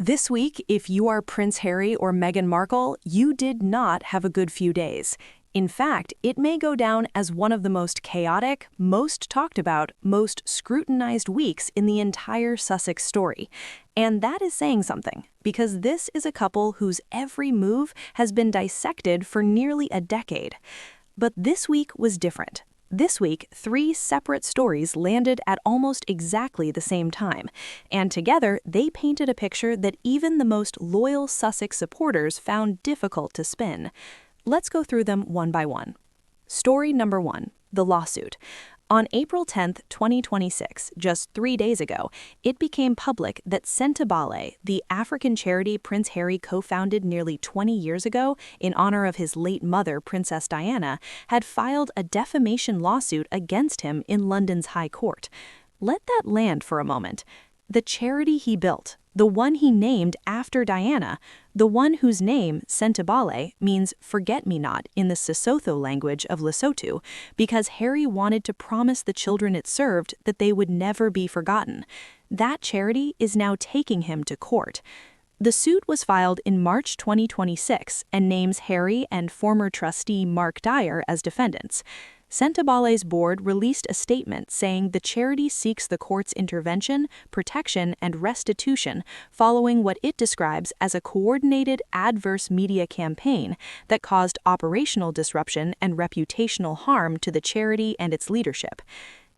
This week, if you are Prince Harry or Meghan Markle, you did not have a good few days. In fact, it may go down as one of the most chaotic, most talked about, most scrutinized weeks in the entire Sussex story. And that is saying something, because this is a couple whose every move has been dissected for nearly a decade. But this week was different. This week, 3 separate stories landed at almost exactly the same time, and together they painted a picture that even the most loyal Sussex supporters found difficult to spin. Let's go through them one by one. Story number 1, the lawsuit. On April 10, 2026, just 3 days ago, it became public that Sentebale, the African charity Prince Harry co-founded nearly 20 years ago in honor of his late mother, Princess Diana, had filed a defamation lawsuit against him in London's High Court. Let that land for a moment. The charity he built, the one he named after Diana, the one whose name, Sentebale, means forget-me-not in the Sesotho language of Lesotho, because Harry wanted to promise the children it served that they would never be forgotten. That charity is now taking him to court. The suit was filed in March 2026 and names Harry and former trustee Mark Dyer as defendants. Sentebale's board released a statement saying the charity seeks the court's intervention, protection, and restitution following what it describes as a coordinated adverse media campaign that caused operational disruption and reputational harm to the charity and its leadership.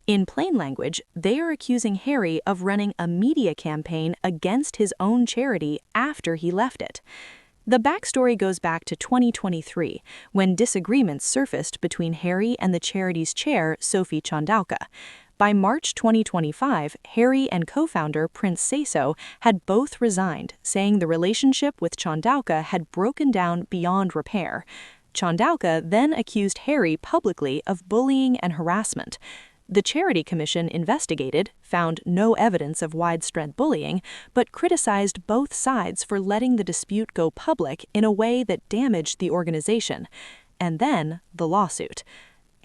In plain language, they are accusing Harry of running a media campaign against his own charity after he left it. The backstory goes back to 2023, when disagreements surfaced between Harry and the charity's chair, Sophie Chandauka. By March 2025, Harry and co-founder Prince Seso had both resigned, saying the relationship with Chandauka had broken down beyond repair. Chandauka then accused Harry publicly of bullying and harassment. The Charity Commission investigated, found no evidence of widespread bullying, but criticized both sides for letting the dispute go public in a way that damaged the organization. And then, the lawsuit.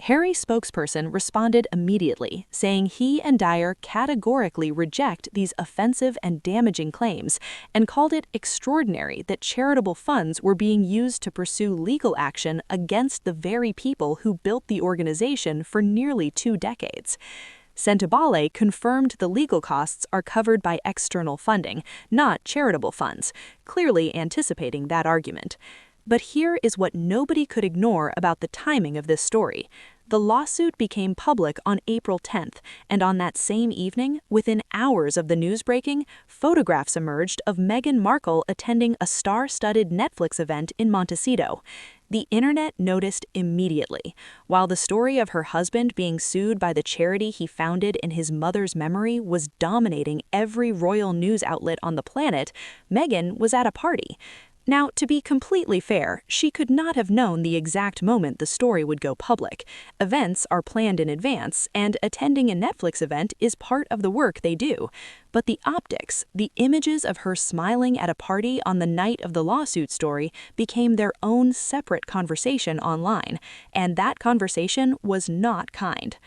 Harry's spokesperson responded immediately, saying he and Dyer categorically reject these offensive and damaging claims, and called it extraordinary that charitable funds were being used to pursue legal action against the very people who built the organization for nearly 2 decades. Sentebale confirmed the legal costs are covered by external funding, not charitable funds, clearly anticipating that argument. But here is what nobody could ignore about the timing of this story. The lawsuit became public on April 10th, and on that same evening, within hours of the news breaking, photographs emerged of Meghan Markle attending a star-studded Netflix event in Montecito. The internet noticed immediately. While the story of her husband being sued by the charity he founded in his mother's memory was dominating every royal news outlet on the planet, Meghan was at a party. Now, to be completely fair, she could not have known the exact moment the story would go public. Events are planned in advance, and attending a Netflix event is part of the work they do. But the optics, the images of her smiling at a party on the night of the lawsuit story became their own separate conversation online, and that conversation was not kind.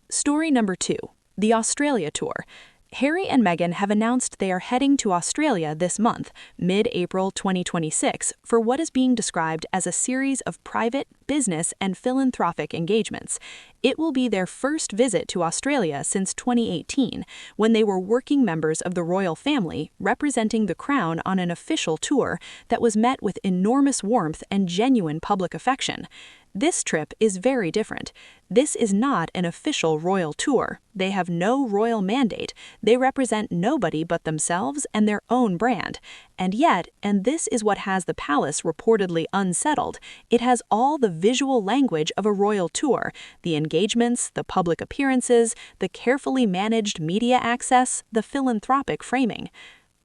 Story number 2, the Australia tour. Harry and Meghan have announced they are heading to Australia this month, mid-April 2026, for what is being described as a series of private, business, and philanthropic engagements. It will be their first visit to Australia since 2018, when they were working members of the royal family, representing the Crown on an official tour that was met with enormous warmth and genuine public affection. This trip is very different. This is not an official royal tour. They have no royal mandate. They represent nobody but themselves and their own brand. And yet, and this is what has the palace reportedly unsettled, it has all the visual language of a royal tour, the engagements, the public appearances, the carefully managed media access, the philanthropic framing.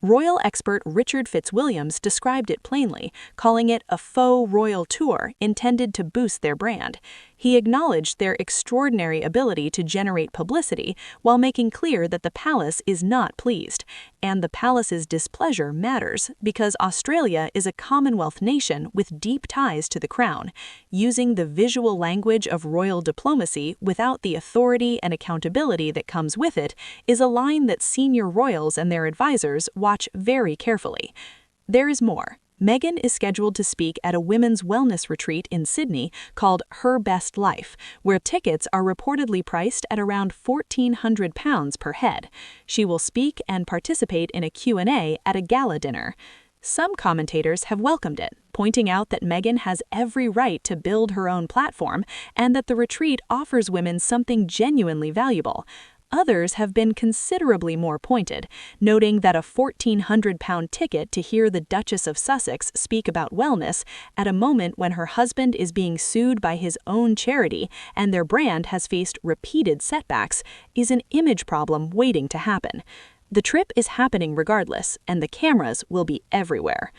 Royal expert Richard Fitzwilliams described it plainly, calling it a faux royal tour intended to boost their brand. He acknowledged their extraordinary ability to generate publicity while making clear that the palace is not pleased. And the palace's displeasure matters because Australia is a Commonwealth nation with deep ties to the crown. Using the visual language of royal diplomacy without the authority and accountability that comes with it is a line that senior royals and their advisors watch very carefully. There is more. Meghan is scheduled to speak at a women's wellness retreat in Sydney called Her Best Life, where tickets are reportedly priced at around £1,400 per head. She will speak and participate in a Q&A at a gala dinner. Some commentators have welcomed it, pointing out that Meghan has every right to build her own platform and that the retreat offers women something genuinely valuable. Others have been considerably more pointed, noting that a £1,400 ticket to hear the Duchess of Sussex speak about wellness at a moment when her husband is being sued by his own charity and their brand has faced repeated setbacks is an image problem waiting to happen. The trip is happening regardless, and the cameras will be everywhere.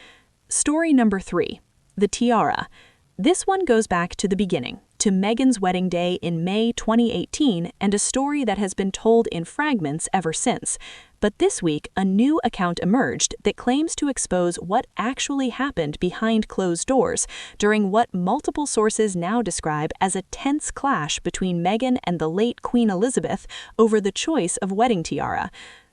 Story number 3. The Tiara. This one goes back to the beginning, to Meghan's wedding day in May 2018, and a story that has been told in fragments ever since. But this week, a new account emerged that claims to expose what actually happened behind closed doors during what multiple sources now describe as a tense clash between Meghan and the late Queen Elizabeth over the choice of wedding tiara.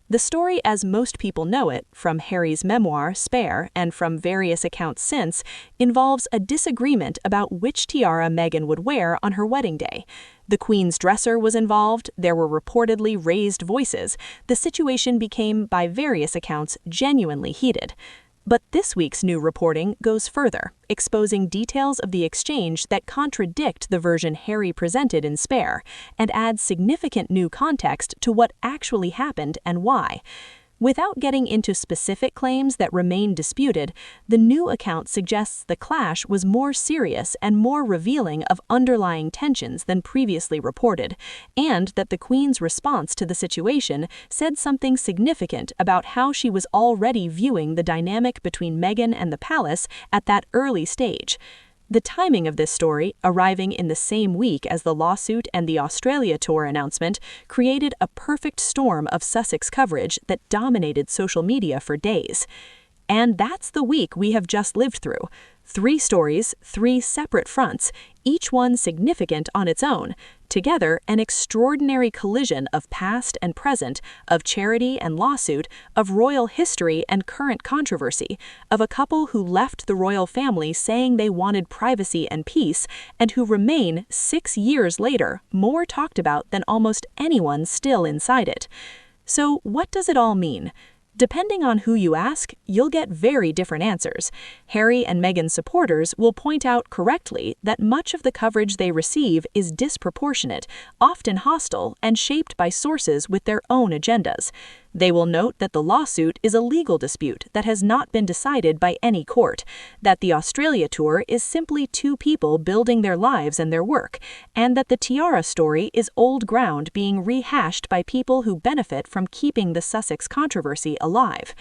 The story, as most people know it, from Harry's memoir, Spare, and from various accounts since, involves a disagreement about which tiara Meghan would wear on her wedding day. The Queen's dresser was involved, there were reportedly raised voices. The situation became, by various accounts, genuinely heated. But this week's new reporting goes further, exposing details of the exchange that contradict the version Harry presented in Spare, and adds significant new context to what actually happened and why. Without getting into specific claims that remain disputed, the new account suggests the clash was more serious and more revealing of underlying tensions than previously reported, and that the Queen's response to the situation said something significant about how she was already viewing the dynamic between Meghan and the palace at that early stage. The timing of this story, arriving in the same week as the lawsuit and the Australia tour announcement, created a perfect storm of Sussex coverage that dominated social media for days. And that's the week we have just lived through. 3 stories, 3 separate fronts, each one significant on its own. Together, an extraordinary collision of past and present, of charity and lawsuit, of royal history and current controversy, of a couple who left the royal family saying they wanted privacy and peace, and who remain, 6 years later, more talked about than almost anyone still inside it. So what does it all mean? Depending on who you ask, you'll get very different answers. Harry and Meghan supporters will point out correctly that much of the coverage they receive is disproportionate, often hostile, and shaped by sources with their own agendas. They will note that the lawsuit is a legal dispute that has not been decided by any court, that the Australia tour is simply 2 people building their lives and their work, and that the tiara story is old ground being rehashed by people who benefit from keeping the Sussex controversy alive.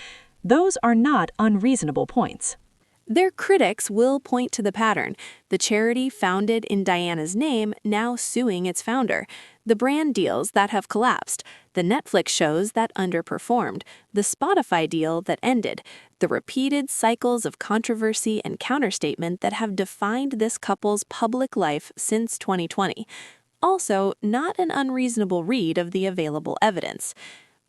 Those are not unreasonable points. Their critics will point to the pattern, the charity founded in Diana's name now suing its founder, the brand deals that have collapsed, the Netflix shows that underperformed, the Spotify deal that ended, the repeated cycles of controversy and counterstatement that have defined this couple's public life since 2020. Also, not an unreasonable read of the available evidence.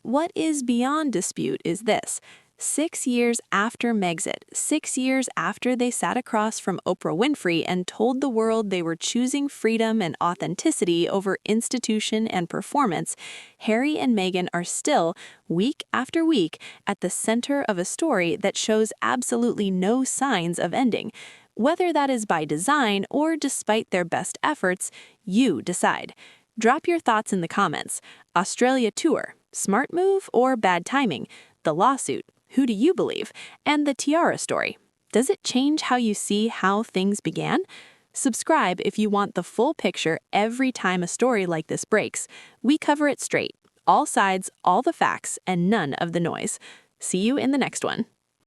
What is beyond dispute is this. 6 years after Megxit, 6 years after they sat across from Oprah Winfrey and told the world they were choosing freedom and authenticity over institution and performance, Harry and Meghan are still, week after week, at the center of a story that shows absolutely no signs of ending. Whether that is by design or despite their best efforts, you decide. Drop your thoughts in the comments. Australia tour, smart move or bad timing? The lawsuit, who do you believe? And the tiara story, does it change how you see how things began? Subscribe if you want the full picture every time a story like this breaks. We cover it straight, all sides, all the facts, and none of the noise. See you in the next one.